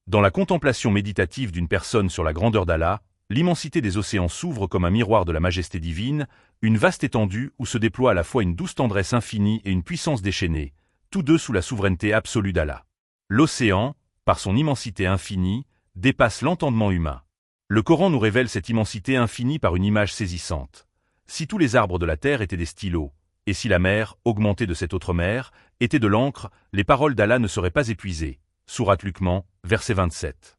Dans la contemplation méditative d'une personne sur la grandeur d'Allah, l'immensité des océans s'ouvre comme un miroir de la majesté divine, une vaste étendue où se déploie à la fois une douce tendresse infinie et une puissance déchaînée, tous deux sous la souveraineté absolue d'Allah. L'océan, par son immensité infinie, dépasse l'entendement humain. Le Coran nous révèle cette immensité infinie par une image saisissante. Si tous les arbres de la terre étaient des stylos, et si la mer, augmentée de cette autre mer, était de l'encre, les paroles d'Allah ne seraient pas épuisées. Sourate Luqman, verset 27.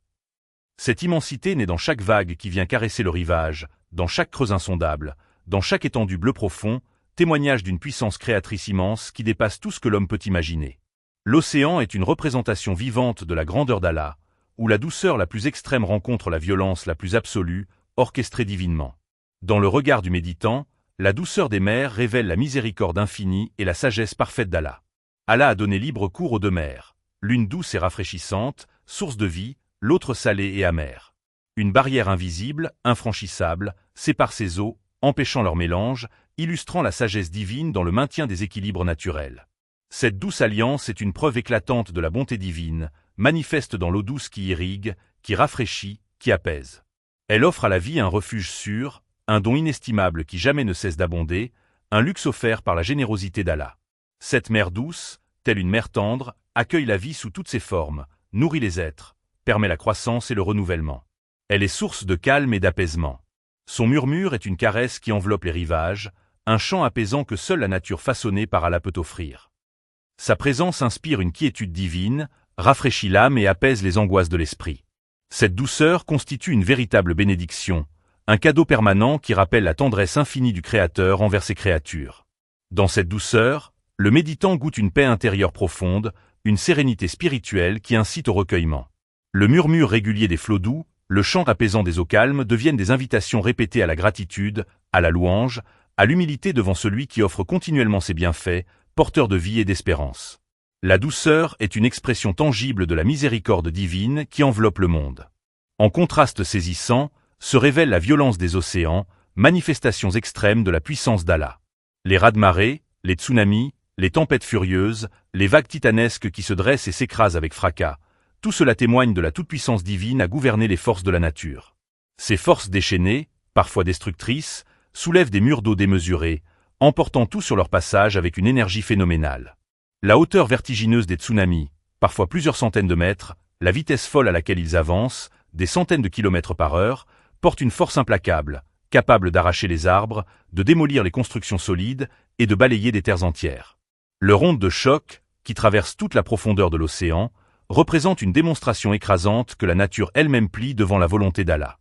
Cette immensité naît dans chaque vague qui vient caresser le rivage, dans chaque creux insondable, dans chaque étendue bleu profond, témoignage d'une puissance créatrice immense qui dépasse tout ce que l'homme peut imaginer. L'océan est une représentation vivante de la grandeur d'Allah, où la douceur la plus extrême rencontre la violence la plus absolue, orchestrée divinement. Dans le regard du méditant, la douceur des mers révèle la miséricorde infinie et la sagesse parfaite d'Allah. Allah a donné libre cours aux deux mers, l'une douce et rafraîchissante, source de vie, l'autre salée et amère. Une barrière invisible, infranchissable, sépare ces eaux, empêchant leur mélange, illustrant la sagesse divine dans le maintien des équilibres naturels. Cette douce alliance est une preuve éclatante de la bonté divine, manifeste dans l'eau douce qui irrigue, qui rafraîchit, qui apaise. Elle offre à la vie un refuge sûr, un don inestimable qui jamais ne cesse d'abonder, un luxe offert par la générosité d'Allah. Cette mer douce, telle une mère tendre, accueille la vie sous toutes ses formes, nourrit les êtres, permet la croissance et le renouvellement. Elle est source de calme et d'apaisement. Son murmure est une caresse qui enveloppe les rivages, un chant apaisant que seule la nature façonnée par Allah peut offrir. Sa présence inspire une quiétude divine, rafraîchit l'âme et apaise les angoisses de l'esprit. Cette douceur constitue une véritable bénédiction, un cadeau permanent qui rappelle la tendresse infinie du Créateur envers ses créatures. Dans cette douceur, le méditant goûte une paix intérieure profonde, une sérénité spirituelle qui incite au recueillement. Le murmure régulier des flots doux, le chant apaisant des eaux calmes deviennent des invitations répétées à la gratitude, à la louange, à l'humilité devant celui qui offre continuellement ses bienfaits, porteur de vie et d'espérance. La douceur est une expression tangible de la miséricorde divine qui enveloppe le monde. En contraste saisissant, se révèle la violence des océans, manifestations extrêmes de la puissance d'Allah. Les raz-de-marée, les tsunamis, les tempêtes furieuses, les vagues titanesques qui se dressent et s'écrasent avec fracas, tout cela témoigne de la toute-puissance divine à gouverner les forces de la nature. Ces forces déchaînées, parfois destructrices, soulèvent des murs d'eau démesurés, emportant tout sur leur passage avec une énergie phénoménale. La hauteur vertigineuse des tsunamis, parfois plusieurs centaines de mètres, la vitesse folle à laquelle ils avancent, des centaines de kilomètres par heure, portent une force implacable, capable d'arracher les arbres, de démolir les constructions solides et de balayer des terres entières. Leur onde de choc, qui traverse toute la profondeur de l'océan, représente une démonstration écrasante que la nature elle-même plie devant la volonté d'Allah.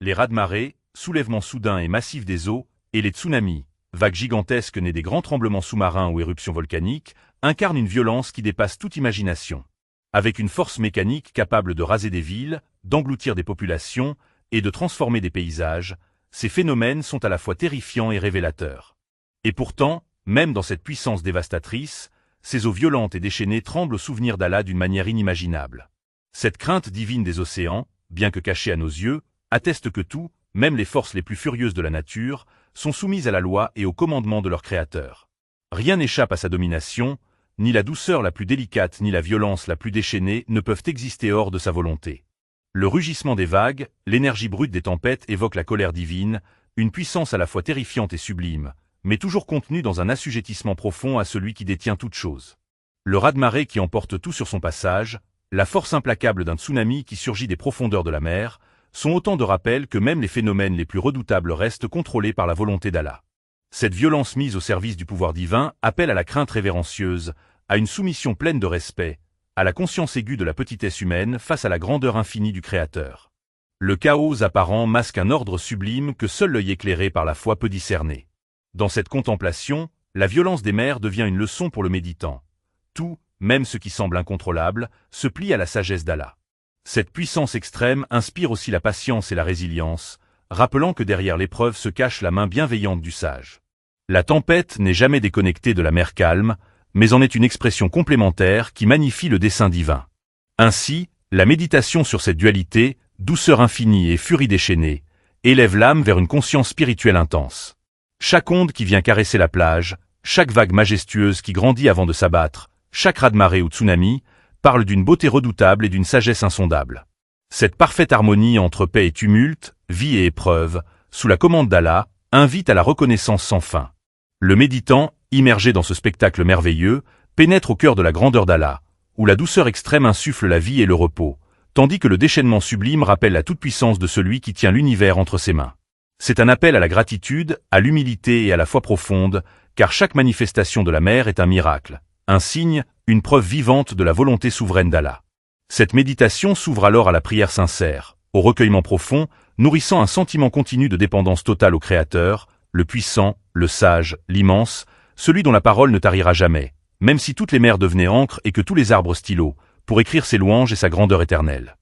Les raz-de-marée, soulèvements soudains et massifs des eaux, et les tsunamis, vagues gigantesques nées des grands tremblements sous-marins ou éruptions volcaniques, incarnent une violence qui dépasse toute imagination. Avec une force mécanique capable de raser des villes, d'engloutir des populations et de transformer des paysages, ces phénomènes sont à la fois terrifiants et révélateurs. Et pourtant, même dans cette puissance dévastatrice, ces eaux violentes et déchaînées tremblent au souvenir d'Allah d'une manière inimaginable. Cette crainte divine des océans, bien que cachée à nos yeux, atteste que tout, même les forces les plus furieuses de la nature, sont soumises à la loi et au commandement de leur Créateur. Rien n'échappe à sa domination, ni la douceur la plus délicate ni la violence la plus déchaînée ne peuvent exister hors de sa volonté. Le rugissement des vagues, l'énergie brute des tempêtes évoquent la colère divine, une puissance à la fois terrifiante et sublime, mais toujours contenue dans un assujettissement profond à celui qui détient toute chose. Le raz-de-marée qui emporte tout sur son passage, la force implacable d'un tsunami qui surgit des profondeurs de la mer, sont autant de rappels que même les phénomènes les plus redoutables restent contrôlés par la volonté d'Allah. Cette violence mise au service du pouvoir divin appelle à la crainte révérencieuse, à une soumission pleine de respect, à la conscience aiguë de la petitesse humaine face à la grandeur infinie du Créateur. Le chaos apparent masque un ordre sublime que seul l'œil éclairé par la foi peut discerner. Dans cette contemplation, la violence des mers devient une leçon pour le méditant. Tout, même ce qui semble incontrôlable, se plie à la sagesse d'Allah. Cette puissance extrême inspire aussi la patience et la résilience, rappelant que derrière l'épreuve se cache la main bienveillante du sage. La tempête n'est jamais déconnectée de la mer calme, mais en est une expression complémentaire qui magnifie le dessein divin. Ainsi, la méditation sur cette dualité, douceur infinie et furie déchaînée, élève l'âme vers une conscience spirituelle intense. Chaque onde qui vient caresser la plage, chaque vague majestueuse qui grandit avant de s'abattre, chaque raz-de-marée ou tsunami, parle d'une beauté redoutable et d'une sagesse insondable. Cette parfaite harmonie entre paix et tumulte, vie et épreuve, sous la commande d'Allah, invite à la reconnaissance sans fin. Le méditant, immergé dans ce spectacle merveilleux, pénètre au cœur de la grandeur d'Allah, où la douceur extrême insuffle la vie et le repos, tandis que le déchaînement sublime rappelle la toute-puissance de celui qui tient l'univers entre ses mains. C'est un appel à la gratitude, à l'humilité et à la foi profonde, car chaque manifestation de la mer est un miracle, un signe, une preuve vivante de la volonté souveraine d'Allah. Cette méditation s'ouvre alors à la prière sincère, au recueillement profond, nourrissant un sentiment continu de dépendance totale au Créateur, le puissant, le sage, l'immense, celui dont la parole ne tarira jamais, même si toutes les mers devenaient encre et que tous les arbres stylos, pour écrire ses louanges et sa grandeur éternelle.